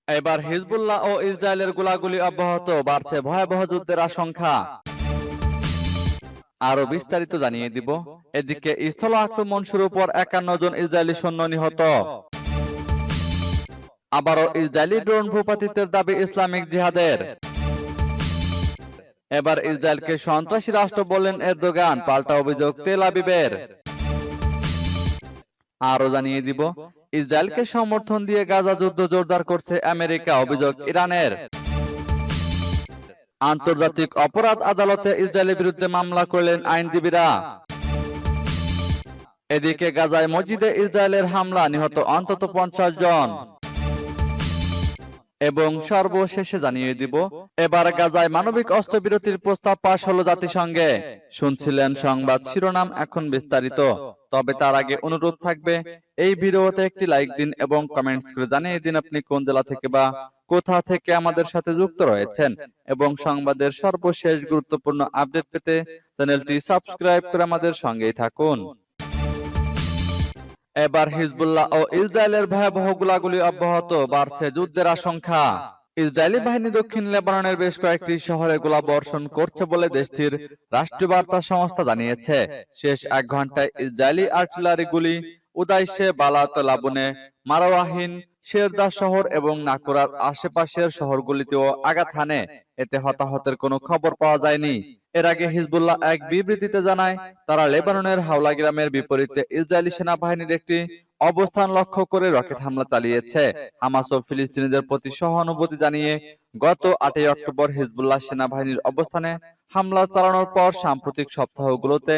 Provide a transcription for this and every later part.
এবার হিজবুল্লাহ ও ইসরায়েলের গোলাগুলি অব্যাহত, বাড়ছে ভয়াবহ যুদ্ধের আশঙ্কা। আরো বিস্তারিত জানিয়ে দিব। এদিকে স্থল আক্রমণ শুরুর পর 51 জন ইসরায়েলি সৈন্য নিহত। আবারও ইসরায়েলি ড্রোন ভূপাতিতের দাবি ইসলামিক জিহাদের। এবার ইসরায়েলকে সন্ত্রাসী রাষ্ট্র বললেন এরদোগান, পাল্টা অভিযোগ তেল আবিবের। আরো জানিয়ে দিব, ইসরায়েলকে সমর্থন দিয়ে গাজা যুদ্ধ জোরদার করছে আমেরিকা, অভিযোগ ইরানের। আন্তর্জাতিক অপরাধ আদালতে ইসরায়েলের বিরুদ্ধে মামলা করলেন আইনজীবীরা। এদিকে গাজায় মসজিদে ইসরায়েলের হামলা, নিহত অন্তত 50 জন। এবং সর্বশেষে জানিয়ে দিব, এবার গাজায় মানবিক অস্ত্রবিরতির প্রস্তাব পাশ হলো জাতিসংঘে। শুনছিলেন সংবাদ শিরোনাম, এখন বিস্তারিত। তবে তার আগে অনুরোধ থাকবে, এই ভিডিওতে একটি লাইক দিন এবং কমেন্টস করে জানিয়ে দিন আপনি কোন জেলা থেকে বা কোথা থেকে আমাদের সাথে যুক্ত রয়েছেন। এবং সংবাদের সর্বশেষ গুরুত্বপূর্ণ আপডেট পেতে চ্যানেলটি সাবস্ক্রাইব করে আমাদের সঙ্গেই থাকুন। এবার হিজবুল্লাহ ও ইসরায়েলের ভয়াবহ গোলাগুলি অব্যাহত, বাড়ছে যুদ্ধের আশঙ্কা। ইসরায়েলি বাহিনী দক্ষিণ লেবাননের বেশ কয়েকটি শহরে গোলা বর্ষণ করছে বলে দেশটির রাষ্ট্রীয় বার্তা সংস্থা জানিয়েছে। শেষ 1 ঘন্টায় ইসরায়েলি আর্টিলারি গুলি উদাইশে, বালাত, লাবুনে, মারওয়াহিন, শেরদা শহর এবং নাকুরার আশেপাশের শহরগুলিতেও আঘাত হানে। এতে হতাহতের কোনো খবর পাওয়া যায়নি। এর আগে হিজবুল্লাহ এক বিবৃতিতে জানায়, তারা লেবাননের হাওলা গ্রামের বিপরীতে ইসরায়েলি সেনাবাহিনীর একটি অবস্থান লক্ষ্য করে রকেট হামলা চালিয়েছে। হামাস ও ফিলিস্তিনিদের প্রতি সহানুভূতি জানিয়ে গত 8 অক্টোবর হিজবুল্লাহ সেনাবাহিনীর অবস্থানে হামলা চালানোর পর সাম্প্রতিক সপ্তাহগুলোতে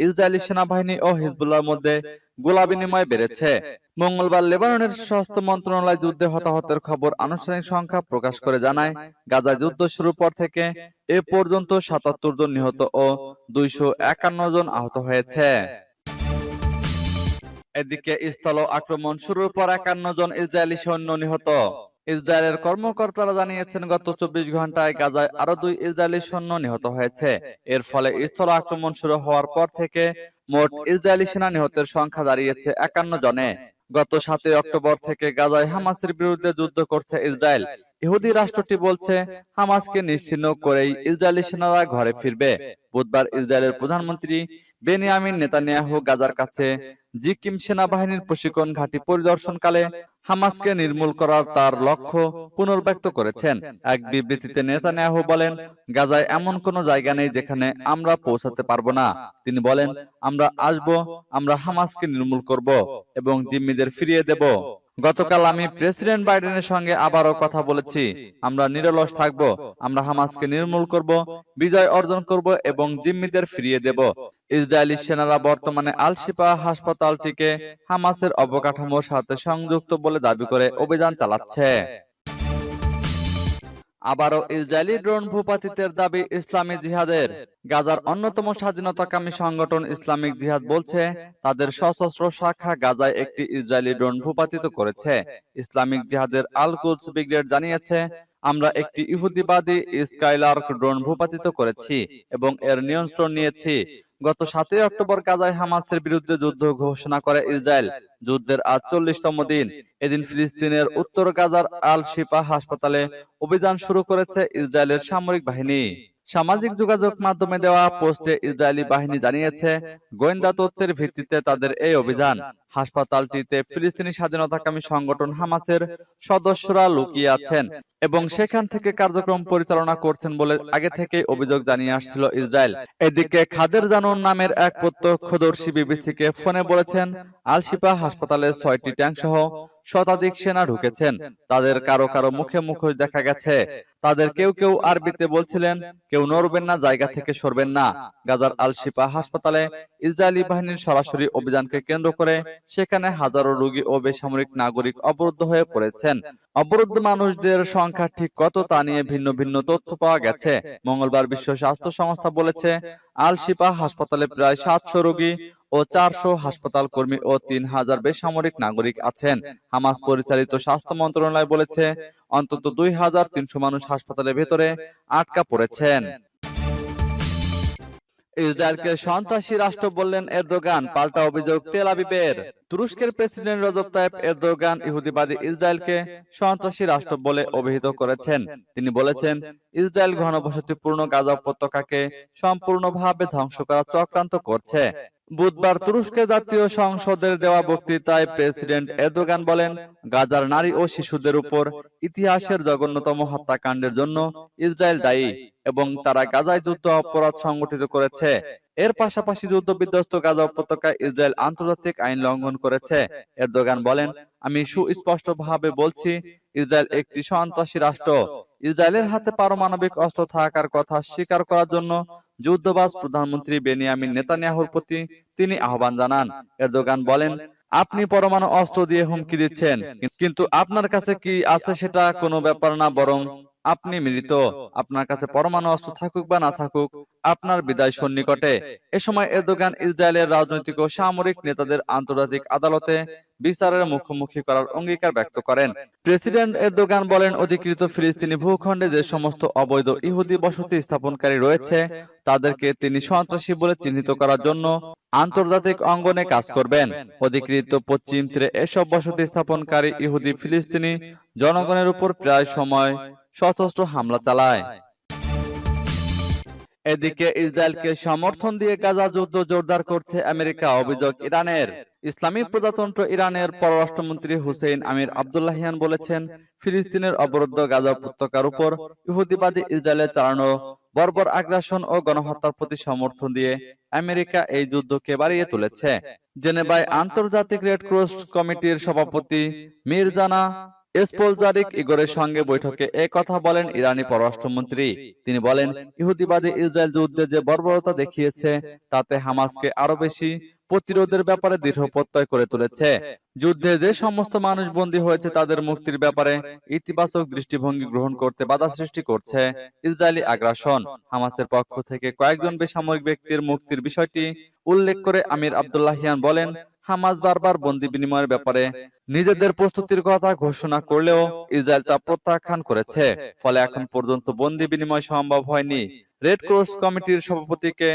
ইসরায়েলি সেনাবাহিনী ও হিজবুল্লাহর মধ্যে গোলা বিনিময় বেড়েছে। মঙ্গলবার লেবাননের স্বাস্থ্য মন্ত্রণালয় যুদ্ধে হতাহতের খবর আনুষ্ঠানিক সংখ্যা প্রকাশ করে জানায়, গাজা যুদ্ধ শুরুর পর থেকে এ পর্যন্ত 77 জন নিহত ও 251 জন আহত হয়েছে। এদিকে স্থল আক্রমণ শুরুর পর 51 জন ইসরায়েলি সৈন্য নিহত। ইসরায়েলের কর্মকর্তারা জানিয়েছেন, গত 24 ঘন্টায় গাজায় আরো 2 ইসরায়েলি সৈন্য নিহত হয়েছে। এর ফলে স্থল আক্রমণ শুরু হওয়ার পর থেকে মোট ইসরায়েলি সেনা নিহতের সংখ্যা দাঁড়িয়েছে 51 জনে। গত 7 অক্টোবর থেকে গাজায় হামাসের বিরুদ্ধে যুদ্ধ করছে ইসরায়েল। ইহুদি রাষ্ট্রটি বলছে, হামাসকে নিশ্চিহ্ন করেই ইসরায়েলি সেনারা ঘরে ফিরবে। বুধবার ইসরায়েলের প্রধানমন্ত্রী বেনিয়ামিন নেতানিয়াহু গাজার কাছে জিকিম সেনাবাহিনীর প্রশিক্ষণ ঘাঁটি পরিদর্শনকালে হামাসকে নির্মূল করার তার লক্ষ্য পুনর্ব্যক্ত করেছেন। এক বিবৃতিতে নেতানিয়াহু বলেন, গাজায় এমন কোনো জায়গা নেই যেখানে আমরা পৌঁছাতে পারবো না। তিনি বলেন, আমরা আসব, আমরা হামাসকে নির্মূল করব এবং জিম্মিদের ফিরিয়ে দেব। গতকাল আমি প্রেসিডেন্ট বাইডেনের সঙ্গে আবারও কথা বলেছি। আমরা নিরলস থাকব, আমরা হামাসকে নির্মূল করব, বিজয় অর্জন করব এবং জিম্মিদের ফিরিয়ে দেব। ইসরায়েলি সেনারা বর্তমানে আল শিফা হাসপাতালটিকে হামাসের অবকাঠামোর সাথে সংযুক্ত বলে দাবি করে অভিযান চালাচ্ছে। আবারও ইসরায়েলি ড্রোন ভূপাতিতের দাবি ইসলামী জিহাদের। গাজার অন্যতম স্বাধীনতাকামী সংগঠন ইসলামিক জিহাদ বলছে, তাদের সশস্ত্র শাখা গাজায় একটি ইসরায়েলি ড্রোন ভূপাতিত করেছে। ইসলামিক জিহাদের আল কুদস ব্রিগেড জানিয়েছে, আমরা একটি ইহুদিবাদী স্কাইলার্ক ড্রোন ভূপাতিত করেছি এবং এর নিয়ন্ত্রণ নিয়েছি। গত 7 অক্টোবর গাজায় হামাসের বিরুদ্ধে যুদ্ধ ঘোষণা করে ইসরায়েল। যুদ্ধের আজ 40তম দিন। এদিন ফিলিস্তিনের উত্তর গাজার আল শিফা হাসপাতালে অভিযান শুরু করেছে ইসরায়েলের সামরিক বাহিনী। সামাজিক যোগাযোগ মাধ্যমে দেওয়া পোস্টে ইসরায়েলি বাহিনী জানিয়েছে, গোয়েন্দা তথ্যের ভিত্তিতে তাদের এই অভিযান। হাসপাতালটিতে ফিলিস্তিনি স্বাধীনতাকামী সংগঠন হামাসের সদস্যরা লুকিয়ে আছেন এবং সেখান থেকে কার্যক্রম পরিচালনা করছেন বলে আগে থেকেই অভিযোগ জানিয়ে আসছিল ইসরায়েল। এদিকে খাদের জানুন নামের এক প্রত্যক্ষদর্শী বিবিসিকে ফোনে বলেছেন, আল শিফা হাসপাতালে 6টি ট্যাঙ্ক সহ শতাধিক সেনা ঢুকেছেন। তাদের কারো কারো মুখে মুখোশ দেখা গেছে। তাদের কেউ কেউ আরবিতে বলছিলেন, কেউ নড়বেন না, জায়গা থেকে সরবেন না। গাজার আল শিফা হাসপাতালে ইসরায়েলি বাহিনীর সরাসরি অভিযানকে কেন্দ্র করে সেখানে হাজারো রোগী ও বেসামরিক নাগরিক অবরুদ্ধ হয়ে পড়েছেন। অবরুদ্ধ মানুষদের সংখ্যা ঠিক কত তা নিয়ে ভিন্ন ভিন্ন তথ্য পাওয়া গেছে। মঙ্গলবার বিশ্ব স্বাস্থ্য সংস্থা বলেছে, আল শিফা হাসপাতালে প্রায় 700 রোগী ও 400 হাসপাতাল কর্মী ও 3000 বেসামরিক নাগরিক আছেন। হামাস পরিচালিত স্বাস্থ্য মন্ত্রণালয় বলেছে, অন্তত 2300 মানুষ হাসপাতালের ভেতরে আটকা পড়েছেন। ইসরায়েলকে সন্ত্রাসী রাষ্ট্র বললেন এরদোগান, পাল্টা অভিযোগ তেল আবিবের। তুরস্কের প্রেসিডেন্ট রজব তাইপ এরদোগান ইহুদিবাদী ইসরায়েলকে সন্ত্রাসী রাষ্ট্র বলে অভিহিত করেছেন। তিনি বলেছেন, ইসরায়েল ঘনবসতিপূর্ণ গাজা উপত্যকাকে সম্পূর্ণভাবে ধ্বংস করার চক্রান্ত করছে। বুধবার তুরস্কের জাতীয় সংসদের দেওয়া বক্তৃতায় প্রেসিডেন্ট এরদোগান বলেন, গাজার নারী ও শিশুদের উপর ইতিহাসের জঘন্যতম হত্যাকাণ্ডের জন্য ইসরায়েল দায়ী এবং তারা গাজায় যুদ্ধ অপরাধ সংগঠিত করেছে। এর পাশাপাশি যুদ্ধবিধ্বস্ত গাজা উপত্যকায় ইসরায়েল আন্তর্জাতিক আইন লঙ্ঘন করেছে। এরদোগান বলেন, আমি সুস্পষ্টভাবে বলছি, ইসরায়েল একটি সন্ত্রাসী রাষ্ট্র। ইসরায়েলের হাতে পারমাণবিক অস্ত্র থাকার কথা স্বীকার করার জন্য যুদ্ধবাজ প্রধানমন্ত্রী বেনিয়ামিন নেতানিয়াহুর প্রতি তিনি আহ্বান জানান। এরদোগান বলেন, আপনি পরমাণু অস্ত্র দিয়ে হুমকি দিচ্ছেন, কিন্তু আপনার কাছে কি আছে সেটা কোনো ব্যাপার না, বরং আপনি মৃত। আপনার কাছে পরমাণু অস্ত্র থাকুক বা না থাকুক, আপনার বিদায় সন্নিকটে। এ সময় এরদোগান ইসরায়েলের রাজনৈতিক ও সামরিক নেতাদের আন্তর্জাতিক আদালতে বিচারের মুখোমুখি করার অঙ্গীকার ব্যক্ত করেন। প্রেসিডেন্ট এরদোগান বলেন, অধিকৃত ফিলিস্তিনি ভূখণ্ডে যে সমস্ত অবৈধ ইহুদি বসতি স্থাপনকারী রয়েছে তাদেরকে তিনি সন্ত্রাসী বলে চিহ্নিত করার জন্য আন্তর্জাতিক অঙ্গনে কাজ করবেন। অধিকৃত পশ্চিম তীরে এসব বসতি স্থাপনকারী ইহুদি ফিলিস্তিনি জনগণের উপর প্রায় সময় সশস্ত্র হামলা চালায়। এদিকে ইসরায়েলকে সমর্থন দিয়ে গাজা যুদ্ধ জোরদার করছে আমেরিকা, অভিযোগ ইরানের। ইসলামী প্রজাতন্ত্র ইরানের পররাষ্ট্রমন্ত্রী হুসেইন আমির আব্দুল্লাহিয়ান বলেছেন, ফিলিস্তিনের অবরুদ্ধ গাজা উপত্যকার উপর ইহুদিবাদী ইসরায়েলের চালানো বর্বর আগ্রাসন ও গণহত্যার প্রতি সমর্থন দিয়ে আমেরিকা এই যুদ্ধকে বাড়িয়ে তুলেছে। জেনেভায় আন্তর্জাতিক রেড ক্রস কমিটির সভাপতি মির্জানা স্পোলজারিক ইগোরের সঙ্গে বৈঠকে এ কথা বলেন ইরানি পররাষ্ট্রমন্ত্রী। তিনি বলেন, ইহুদিবাদী ইসরায়েল যুদ্ধে যে বর্বরতা দেখিয়েছে তাতে হামাসকে আরো বেশি প্রতিরোধের ব্যাপারে দৃঢ় প্রত্যয় করে তুলেছে। যুদ্ধে যে সমস্ত মানুষ বন্দী হয়েছে তাদের মুক্তির ব্যাপারে ইতিবাচক দৃষ্টিভঙ্গি গ্রহণ করতে বাধা সৃষ্টি করছে ইসরায়েলি আগ্রাসন। হামাসের পক্ষ থেকে কয়েকজন বেসামরিক ব্যক্তির মুক্তির বিষয়টি উল্লেখ করে আমির আব্দুল্লাহিয়ান বলেন, হামাস বারবার বন্দী বিনিময়ের ব্যাপারে নিজেদের প্রস্তুতির কথা ঘোষণা করলেও ইসরায়েল তা প্রত্যাখ্যান করেছে, ফলে এখন পর্যন্ত বন্দী বিনিময় সম্ভব হয়নি। রেড ক্রস কমিটির সভাপতিকে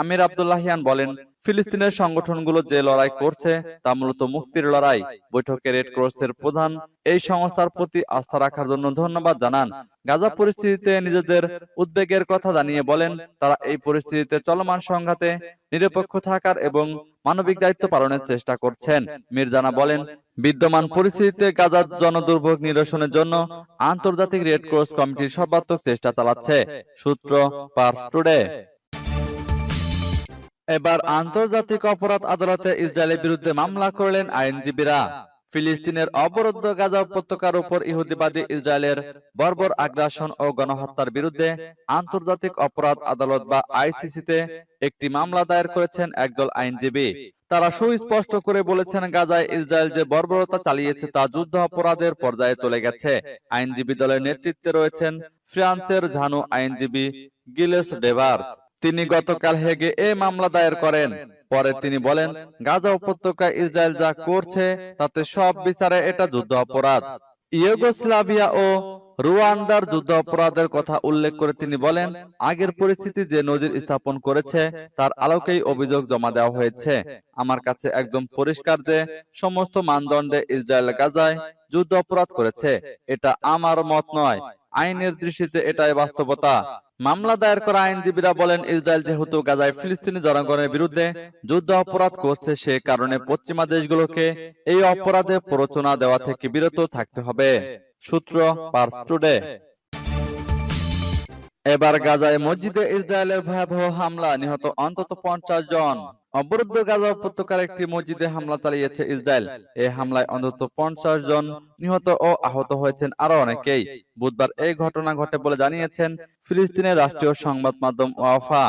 আমির আব্দুল্লাহিয়ান বলেন, ফিলিস্তিনের সংগঠনগুলো যে লড়াই করছে তা মূলত মুক্তির লড়াই। বৈঠকে রেড ক্রসের প্রধান এই সংস্থার প্রতি আস্থা রাখার জন্য ধন্যবাদ জানান। গাজা পরিস্থিতিতে নিজেদের উদ্বেগের কথা জানিয়ে বলেন, তারা এই পরিস্থিতিতে চলমান সংঘাতে নিরপেক্ষ থাকার এবং মানবিক দায়িত্ব পালনের চেষ্টা করছেন। মির্জানা বলেন, বিদ্যমান পরিস্থিতিতে গাজার জনদুর্ভোগ নিরসনের জন্য আন্তর্জাতিক রেড ক্রস কমিটির সর্বাত্মক চেষ্টা চালাচ্ছে। সূত্র পার্স টুডে। এবার আন্তর্জাতিক অপরাধ আদালতে ইসরায়েলের বিরুদ্ধে মামলা করলেন আইনজীবীরা। ফিলিস্তিনের অবরুদ্ধ গাজা উপত্যকার উপর ইহুদিবাদী ইসরায়েলের বর্বর আগ্রাসন ও গণহত্যার বিরুদ্ধে আন্তর্জাতিক অপরাধ আদালত বা আইসিসিতে একটি মামলা দায়ের করেছেন একদল আইনজীবী। তারা সুস্পষ্ট করে বলেছেন, গাজায় ইসরায়েল যে বর্বরতা চালিয়েছে তা যুদ্ধ অপরাধের পর্যায়ে চলে গেছে। আইনজীবী দলের নেতৃত্বে রয়েছেন ফ্রান্সের ঝানু আইনজীবী গিলেস ডেভার্স। তিনি গতকাল হেগে এ মামলা দায়ের করেন। পরে তিনি বলেন, গাজা উপত্যকায় ইসরায়েল যা করছে তাতে সব বিচারে এটা যুদ্ধ অপরাধ। ইউগোস্লাভিয়া ও রুয়ান্ডার যুদ্ধ অপরাধের কথা উল্লেখ করে তিনি বলেন, আগের পরিস্থিতি যে নজির স্থাপন করেছে তার আলোকেই অভিযোগ জমা দেওয়া হয়েছে। আমার কাছে একদম পরিষ্কার যে সমস্ত মানদণ্ডে ইসরায়েল গাজায় যুদ্ধ অপরাধ করেছে। এটা আমার মত নয়, আইনের দৃষ্টিতে এটাই বাস্তবতা। মামলা দায়ের করা আইনজীবীরা বলেন, ইসরায়েল যেহেতু গাজায় ফিলিস্তিনি জনগণের বিরুদ্ধে যুদ্ধ অপরাধ করছে, সে কারণে পশ্চিমা দেশগুলোকে এই অপরাধে প্ররোচনা দেওয়া থেকে বিরত থাকতে হবে। সূত্র পার্স টুডে। এবার গাজায় মসজিদে ইসরায়েলের ভয়াবহ হামলা, নিহত অন্তত 50 জন। অবরুদ্ধ গাজা উপত্যকার একটি মসজিদে হামলা চালিয়েছে ইসরায়েল। এই হামলায় অন্তত 50 জন নিহত ও আহত হয়েছেন আরো অনেকেই। বুধবার এই ঘটনা ঘটে বলে জানিয়েছেন ফিলিস্তিনের রাষ্ট্রীয় সংবাদ মাধ্যম ওয়াফা।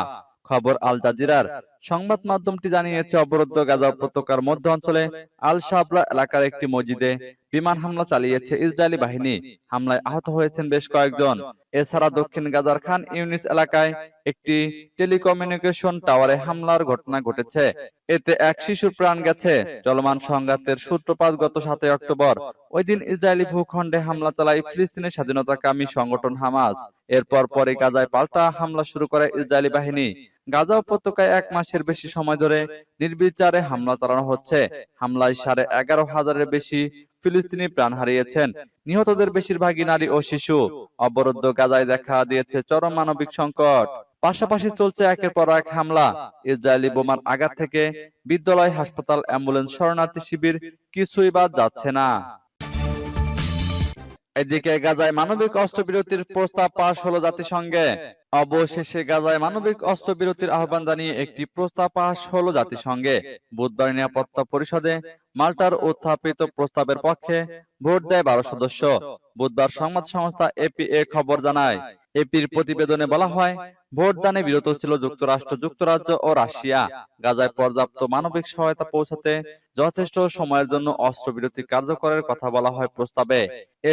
খবর আল জাজিরার। সংবাদ মাধ্যমটি জানিয়েছে, অবরুদ্ধ গাজা উপত্যকার মধ্য অঞ্চলে আল শাবরা এলাকার একটি মসজিদে বিমান হামলা চালিয়েছে ইসরায়েলি বাহিনী। হামলায় আহত হয়েছেন বেশ কয়েকজন। এছাড়া দক্ষিণ গাজার খান ইউনিস এলাকায় একটি টেলিকমিউনিকেশন টাওয়ারে হামলার ঘটনা ঘটেছে। এতে এক শিশুর প্রাণ গেছে। চলমান সংঘাতের সূত্রপাত গত 7 অক্টোবর। ওই দিন ইসরায়েলি ভূখণ্ডে হামলা চালায় ফিলিস্তিনের স্বাধীনতাকামী সংগঠন হামাস। এরপর পরে গাজায় পাল্টা হামলা শুরু করে ইসরায়েলি বাহিনী। গাজা উপত্যকায় 1 মাসের বেশি সময় ধরে নির্বিচারে হামলা চালানো হচ্ছে। হামলায় 11,500-এর বেশি ফিলিস্তিনি প্রাণ হারিয়েছেন। নিহতদের বেশিরভাগই নারী ও শিশু। অবরুদ্ধ গাজায় দেখা দিয়েছে চরম মানবিক সংকট। পাশাপাশি চলছে একের পর এক হামলা। ইসরায়েলি বোমার আঘাত থেকে বিদ্যালয়, হাসপাতাল, অ্যাম্বুলেন্স, শরণার্থী শিবির কিছুই বাদ যাচ্ছে না। এদিকে গাজায় মানবিক অস্ত্রবিরতির প্রস্তাব পাশ হলো জাতিসংঘে। অবশেষে গাজায় মানবিক অস্ত্রবিরতির আহ্বান জানিয়ে একটি প্রস্তাব পাশ হলো জাতিসংঘে। বুধবার নিরাপত্তা পরিষদে মাল্টার উত্থাপিত প্রস্তাবের পক্ষে ভোট দেয় 12 সদস্য। বুধবার সংবাদ সংস্থা এপি এ খবর জানায়। এপির প্রতিবেদনে বলা হয়, ভোটদানে বিরত ছিল যুক্তরাষ্ট্র, যুক্তরাজ্য ও রাশিয়া। গাজায় পর্যাপ্ত মানবিক সহায়তা পৌঁছাতে যথেষ্ট সময়ের জন্য অস্ত্রবিরতি কার্যকরের কথা বলা হয় প্রস্তাবে।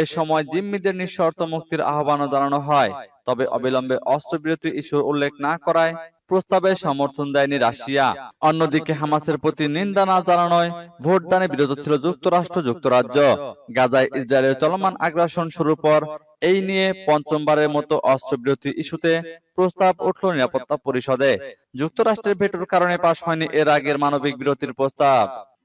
এ সময় জিম্মিদের নিঃশর্ত মুক্তির আহ্বানও জানানো হয়। তবে অবিলম্বে অস্ত্রবিরতি ইস্যুর উল্লেখ না করায় প্রস্তাবে সমর্থন দেয়নি রাশিয়া। অন্যদিকে হামাসের প্রতি নিন্দা না জানানোয় ভোটদানে বিরত ছিল যুক্তরাষ্ট্র, যুক্তরাজ্য। গাজায় ইসরায়েলের চলমান আগ্রাসন শুরুর পর এই নিয়ে পঞ্চমবারের মতো অস্ত্রবিরতি ইস্যুতে প্রস্তাব উঠল নিরাপত্তা পরিষদে। যুক্তরাষ্ট্রের ভেটোর কারণে পাশ হয়নি এর আগের মানবিক বিরতির প্রস্তাব।